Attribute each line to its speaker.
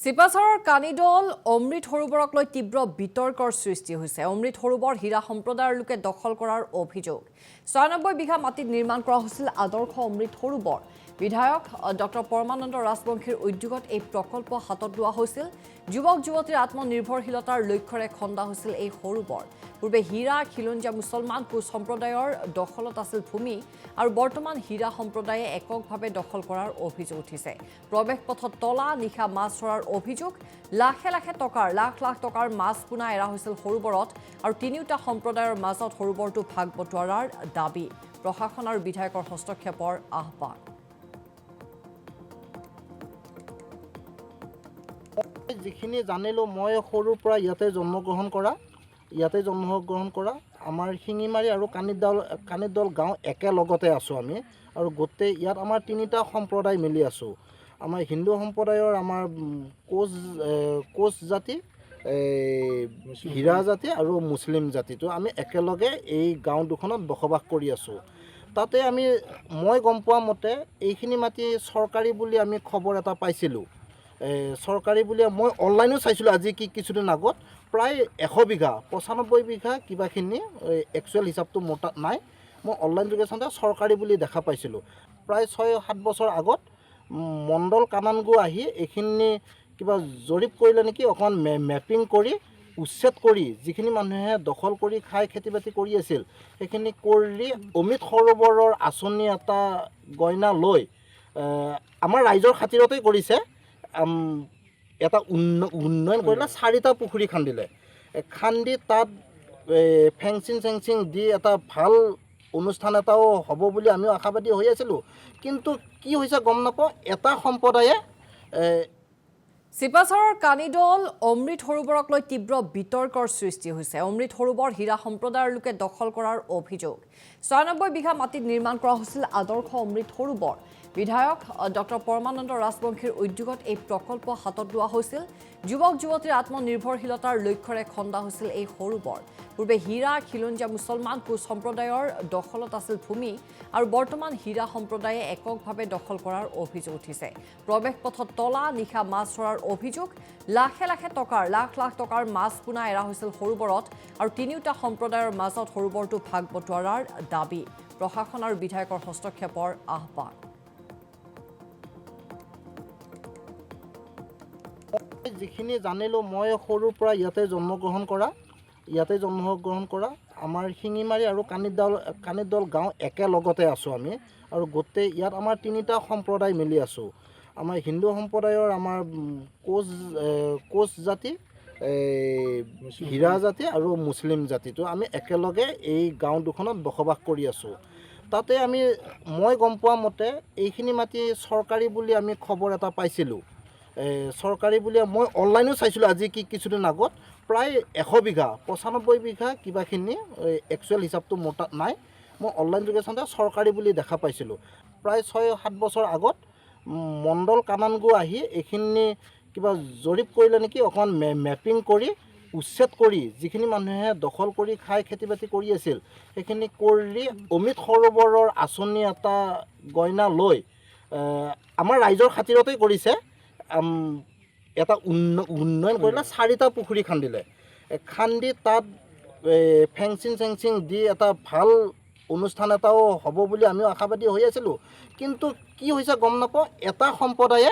Speaker 1: চিপাঝাৰৰ কানিদল অমৃত সৰোবৰক লৈ তীব্ৰ বিতৰ্কৰ সৃষ্টি হৈছে। অমৃত সৰোবৰ হীৰা সম্প্ৰদায়ৰ লোকে দখল কৰাৰ অভিযোগ। ৯৬ বিঘা মাটিত নিৰ্মাণ কৰা হৈছিল আদৰ্শ অমৃত সৰোবৰ। বিধায়ক ডক্টৰ পৰমানন্দ ৰাজবংশীৰ উদ্যোগত এই প্ৰকল্প হাতত লোৱা হৈছিল। যুৱক যুৱতীৰ আত্মনিৰ্ভৰশীলতাৰ লক্ষ্যৰে খন্দা হৈছিল এই সৰোবৰ। পূৰ্বে হীৰা খিলঞ্জীয়া মুছলমান কোচ সম্প্ৰদায়ৰ দখলত আছিল ভূমি আৰু বৰ্তমান হীৰা সম্প্ৰদায়ে এককভাৱে দখল কৰাৰ অভিযোগ উঠিছে। প্ৰৱেশ পথত তলা নিশা মাছ ধৰাৰ অভিযোগ। লাখ লাখ টকাৰ মাছ পোনা এৰা হৈছিল সৰোবৰত আৰু তিনিওটা সম্প্ৰদায়ৰ মাজত সৰোবৰটো ভাগ বটোৱাৰাৰ দাবী। প্ৰশাসন আৰু বিধায়কৰ হস্তক্ষেপৰ আহ্বান।
Speaker 2: যিখিনি জানিলোঁ, মই সৰুৰ পৰা ইয়াতে জন্মগ্ৰহণ কৰা আমাৰ শিঙিমাৰী আৰু কানিদল গাঁও একেলগতে আছোঁ আমি। আৰু গোটেই ইয়াত আমাৰ তিনিটা সম্প্ৰদায় মিলি আছোঁ। আমাৰ হিন্দু সম্প্ৰদায়ৰ আমাৰ কোচ জাতি, হীৰা জাতি আৰু মুছলিম জাতিটো আমি একেলগে এই গাঁও দুখনত বসবাস কৰি আছোঁ। তাতে মই গম পোৱা মতে এইখিনি মাটি চৰকাৰী বুলি আমি খবৰ এটা পাইছিলোঁ। চৰকাৰী বুলি মই অনলাইনো চাইছিলোঁ আজি কিছুদিন আগত। প্ৰায় 100 বিঘা 95 বিঘা কিবাখিনি একচুৱেল হিচাপটো মোৰ তাত নাই। মই অনলাইন যোগে চাওঁতে চৰকাৰী বুলি দেখা পাইছিলোঁ। প্ৰায় 6-7 বছৰ আগত মণ্ডল কানানগো আহি এইখিনি কিবা জৰীপ কৰিলে নেকি, অকণমান মেপিং কৰি উচ্ছেদ কৰি যিখিনি মানুহে দখল কৰি খাই খেতি বাতি কৰি আছিল সেইখিনি কৰি অমৃত সৰোবৰৰ আঁচনি এটা গইনা লৈ আমাৰ ৰাইজৰ খাতিৰতেই কৰিছে। এটা উন্নয়ন কৰিলে 4টা পুখুৰী খান্দি তাত ফেঞ্চিং দি এটা ভাল অনুষ্ঠান এটাও হ'ব বুলি আমিও আশাবাদী হৈ আছিলোঁ। কিন্তু কি হৈছে গম নাপাওঁ। এটা সম্প্ৰদায়ে
Speaker 1: চিপাঝাৰৰ কানিদল অমৃত সৰোবৰক লৈ তীব্ৰ বিতৰ্কৰ সৃষ্টি হৈছে। অমৃত সৰোবৰ হীৰা সম্প্ৰদায়ৰ লোকে দখল কৰাৰ অভিযোগ। ৯৬ বিঘা মাটিত নিৰ্মাণ কৰা হৈছিল আদৰ্শ অমৃত সৰোবৰ। বিধায়ক ডক্টৰ পৰমানন্দ ৰাজবংশীৰ উদ্যোগত এই প্ৰকল্প হাতত লোৱা হৈছিল। যুৱক যুৱতীৰ আত্মনিৰ্ভৰশীলতাৰ লক্ষ্যৰে খন্দা হৈছিল এই সৰোবৰ। পূৰ্বে হীৰা খিলঞ্জীয়া মুছলমান কোচ সম্প্ৰদায়ৰ দখলত আছিল ভূমি আৰু বৰ্তমান হীৰা সম্প্ৰদায়ে এককভাৱে দখল কৰাৰ অভিযোগ উঠিছে। প্ৰৱেশ পথত তলা নিশা মাছ ধৰাৰ অভিযোগ। লাখ লাখ টকাৰ মাছ পোনা এৰা হৈছিল সৰোবৰত আৰু তিনিওটা সম্প্ৰদায়ৰ মাজত সৰোবৰটো ভাগ বটোৱাৰাৰ দাবী। প্ৰশাসন আৰু বিধায়কৰ হস্তক্ষেপৰ আহ্বান।
Speaker 2: যিখিনি জানিলোঁ, মই সৰুৰ পৰা ইয়াতে জন্মগ্ৰহণ কৰা আমাৰ শিঙিমাৰী আৰু কানিদল গাঁও একেলগতে আছোঁ আমি। আৰু গোটেই ইয়াত আমাৰ তিনিটা সম্প্ৰদায় মিলি আছোঁ। আমাৰ হিন্দু সম্প্ৰদায়ৰ আমাৰ কোচ জাতি, হীৰা জাতি আৰু মুছলিম জাতিটো আমি একেলগে এই গাঁও দুখনত বসবাস কৰি আছোঁ। তাতে মই গম পোৱা মতে এইখিনি মাটি চৰকাৰী বুলি আমি খবৰ এটা পাইছিলোঁ। চৰকাৰী বুলি মই অনলাইনো চাইছিলোঁ আজি কিছুদিন আগত। প্ৰায় 100 বিঘা 95 বিঘা কিবাখিনি একচুৱেল হিচাপটো মোৰ তাত নাই। মই অনলাইন যোগে চাওঁতে চৰকাৰী বুলি দেখা পাইছিলোঁ। প্ৰায় 6-7 বছৰ আগত মণ্ডল কানানগো আহি এইখিনি কিবা জৰীপ কৰিলে নেকি, অকণমান মেপিং কৰি উচ্ছেদ কৰি যিখিনি মানুহে দখল কৰি খাই খেতি বাতি কৰি আছিল সেইখিনি কৰি অমৃত সৰোবৰৰ আঁচনি এটা গইনা লৈ আমাৰ ৰাইজৰ খাতিৰতেই কৰিছে। এটা উন্নয়ন কৰিলে 4টা পুখুৰী খান্দি তাত ফেঞ্চিং দি এটা ভাল অনুষ্ঠান এটাও হ'ব বুলি আমিও আশাবাদী হৈ আছিলোঁ। কিন্তু কি হৈছে গম নাপাওঁ। এটা সম্প্ৰদায়ে